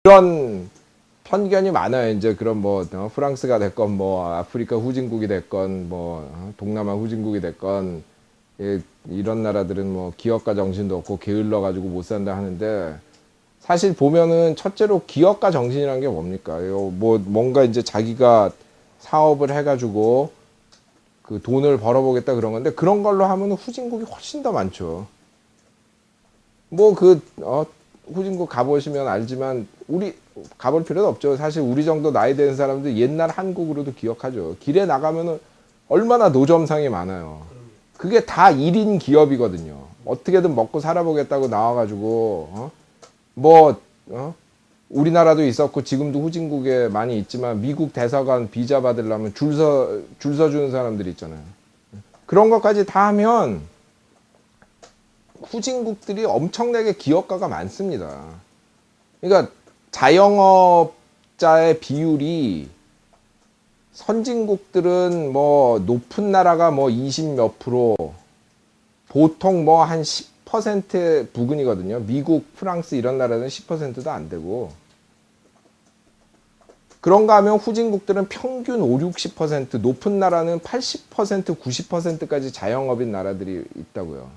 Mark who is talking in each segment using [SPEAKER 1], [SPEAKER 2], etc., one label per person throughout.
[SPEAKER 1] 그런 편견이 많아요. 이제 그런 뭐 프랑스가 됐건 뭐 아프리카 후진국이 됐건 뭐 동남아 후진국이 됐건 이런 나라들은 뭐 기업가 정신도 없고 게을러 가지고 못 산다 하는데 사실 보면은 첫째로 기업가 정신이라는 게 뭡니까? 뭐 뭔가 이제 자기가 사업을 해가지고 그 돈을 벌어보겠다 그런 건데 그런 걸로 하면 후진국이 훨씬 더 많죠. 뭐 후진국 가보시면 알지만 우리 가볼 필요도 없죠. 사실 우리 정도 나이 된 사람들 옛날 한국으로도 기억하죠. 길에 나가면은 얼마나 노점상이 많아요. 그게 다 1인 기업이거든요. 어떻게든 먹고 살아보겠다고 나와가지고 뭐 우리나라도 있었고 지금도 후진국에 많이 있지만 미국 대사관 비자 받으려면 줄 서주는 사람들이 있잖아요. 그런 것까지 다 하면 후진국들이 엄청나게 기업가가 많습니다. 그러니까 자영업자의 비율이 선진국들은 뭐 높은 나라가 뭐 20 몇 프로, 보통 뭐 한 10% 부근이거든요. 미국, 프랑스 이런 나라는 10%도 안 되고. 그런가 하면 후진국들은 평균 5, 60%, 높은 나라는 80%, 90%까지 자영업인 나라들이 있다고요.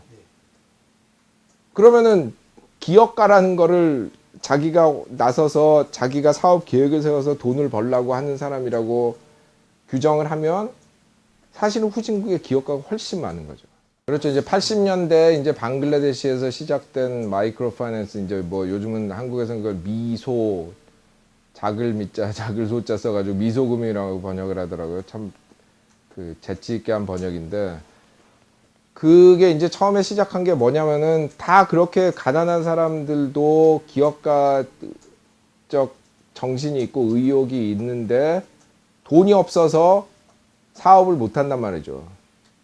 [SPEAKER 1] 그러면은 기업가라는 거를 자기가 나서서 자기가 사업 계획을 세워서 돈을 벌려고 하는 사람이라고 규정을 하면 사실은 후진국의 기업가가 훨씬 많은 거죠. 그렇죠. 이제 80년대 이제 방글라데시에서 시작된 마이크로 파이낸스, 이제 뭐 요즘은 한국에서는 그걸 미소, 작을 미자, 작을 소자 써가지고 미소금이라고 번역을 하더라고요. 참 그 재치 있게 한 번역인데, 그게 이제 처음에 시작한 게 뭐냐면은 다 그렇게 가난한 사람들도 기업가적 정신이 있고 의욕이 있는데 돈이 없어서 사업을 못 한단 말이죠.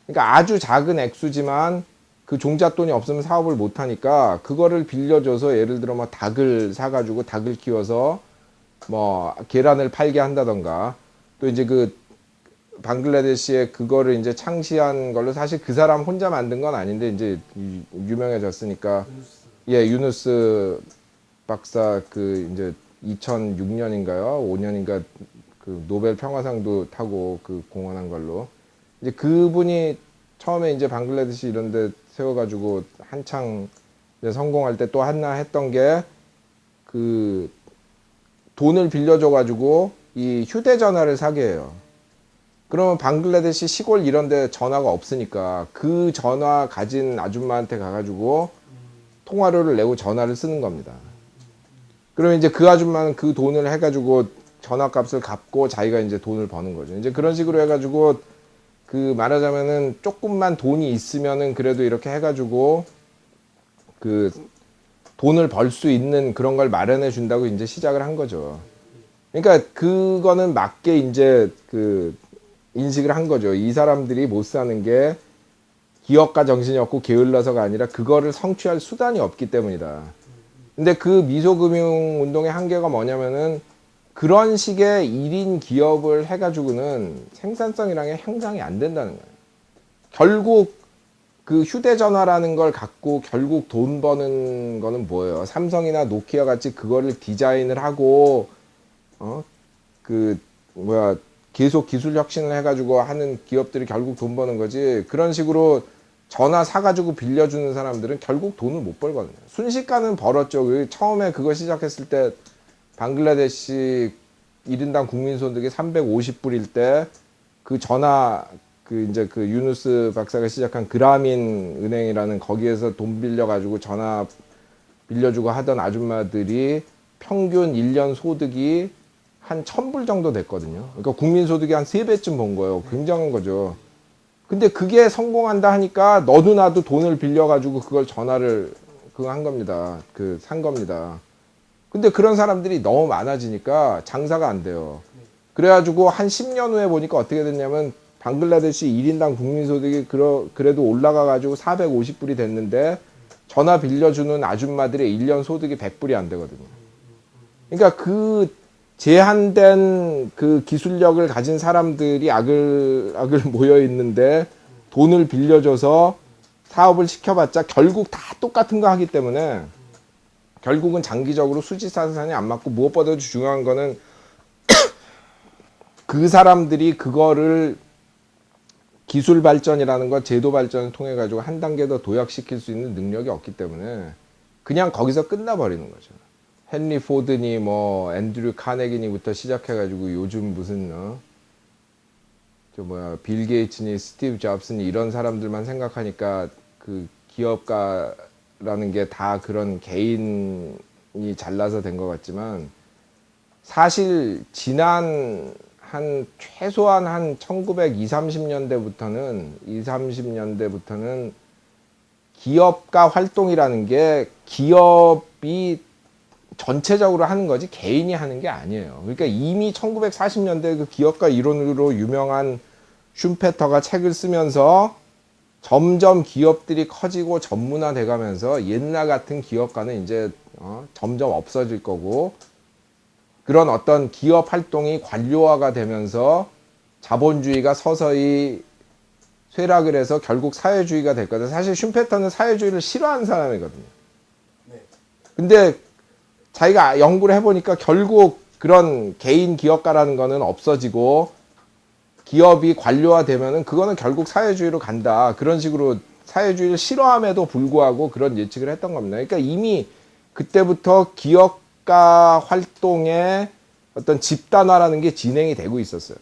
[SPEAKER 1] 그러니까 아주 작은 액수지만 그 종잣돈이 없으면 사업을 못 하니까 그거를 빌려줘서 예를 들어 뭐 닭을 사가지고 닭을 키워서 뭐 계란을 팔게 한다던가, 또 이제 그 방글라데시에 그거를 이제 창시한 걸로, 사실 그 사람 혼자 만든 건 아닌데 이제 유명해졌으니까, 예, 유누스 박사 그 이제 2006년인가요? 5년인가 그 노벨 평화상도 타고 그 공헌한 걸로, 이제 그분이 처음에 이제 방글라데시 이런 데 세워가지고 한창 이제 성공할 때 또 하나 했던 게 그 돈을 빌려줘가지고 이 휴대전화를 사게 해요. 그러면 방글라데시 시골 이런 데 전화가 없으니까 그 전화 가진 아줌마한테 가가지고 통화료를 내고 전화를 쓰는 겁니다. 그러면 이제 그 아줌마는 그 돈을 해가지고 전화값을 갚고 자기가 이제 돈을 버는 거죠. 이제 그런 식으로 해가지고 그 말하자면은 조금만 돈이 있으면은 그래도 이렇게 해가지고 그 돈을 벌 수 있는 그런 걸 마련해 준다고 이제 시작을 한 거죠. 그러니까 그거는 맞게 이제 그 인식을 한 거죠. 이 사람들이 못 사는 게 기업가 정신이 없고 게을러서가 아니라 그거를 성취할 수단이 없기 때문이다. 근데 그 미소금융 운동의 한계가 뭐냐면은 그런 식의 1인 기업을 해가지고는 생산성이랑 향상이 안 된다는 거예요. 결국 그 휴대전화라는 걸 갖고 결국 돈 버는 거는 뭐예요? 삼성이나 노키아 같이 그거를 디자인을 하고 계속 기술 혁신을 해가지고 하는 기업들이 결국 돈 버는 거지, 그런 식으로 전화 사가지고 빌려주는 사람들은 결국 돈을 못 벌거든요. 순식간은 벌었죠. 처음에 그거 시작했을 때 방글라데시 1인당 국민소득이 350불일 때 그 전화 이제 그 유누스 박사가 시작한 그라민 은행이라는 거기에서 돈 빌려가지고 전화 빌려주고 하던 아줌마들이 평균 1년 소득이 한 1,000불 정도 됐거든요. 그러니까 국민소득이 한 3배쯤 번 거예요. 굉장한 거죠. 근데 그게 성공한다 하니까 너도 나도 돈을 빌려가지고 그걸 전화를 그거 한 겁니다. 산 겁니다. 근데 그런 사람들이 너무 많아지니까 장사가 안 돼요. 그래가지고 한 10년 후에 보니까 어떻게 됐냐면 방글라데시 1인당 국민소득이 그래도 올라가가지고 450불이 됐는데 전화 빌려주는 아줌마들의 1년 소득이 100불이 안 되거든요. 그러니까 그 제한된 그 기술력을 가진 사람들이 아글아글 모여 있는데 돈을 빌려줘서 사업을 시켜봤자 결국 다 똑같은 거 하기 때문에 결국은 장기적으로 수지사산이 안 맞고, 무엇보다도 중요한 거는 그 사람들이 그거를 기술 발전이라는 것, 제도 발전을 통해 가지고 한 단계 더 도약시킬 수 있는 능력이 없기 때문에 그냥 거기서 끝나버리는 거죠. 헨리 포드니 뭐 앤드류 카네기니부터 시작해 가지고 요즘 무슨 빌 게이츠니 스티브 잡스니 이런 사람들만 생각하니까 그 기업가라는 게 다 그런 개인이 잘나서 된 것 같지만, 사실 지난 한 최소한 한 1920, 30년대부터는 기업가 활동이라는 게 기업이 전체적으로 하는 거지 개인이 하는 게 아니에요. 그러니까 이미 1940년대 그 기업가 이론으로 유명한 슌페터가 책을 쓰면서 점점 기업들이 커지고 전문화돼 가면서 옛날 같은 기업가는 이제 점점 없어질 거고, 그런 어떤 기업 활동이 관료화가 되면서 자본주의가 서서히 쇠락을 해서 결국 사회주의가 될 거다. 사실 슌페터는 사회주의를 싫어하는 사람이거든요. 근데 자기가 연구를 해보니까 결국 그런 개인 기업가라는 거는 없어지고 기업이 관료화 되면은 그거는 결국 사회주의로 간다. 그런 식으로 사회주의를 싫어함에도 불구하고 그런 예측을 했던 겁니다. 그러니까 이미 그때부터 기업가 활동의 어떤 집단화라는 게 진행이 되고 있었어요.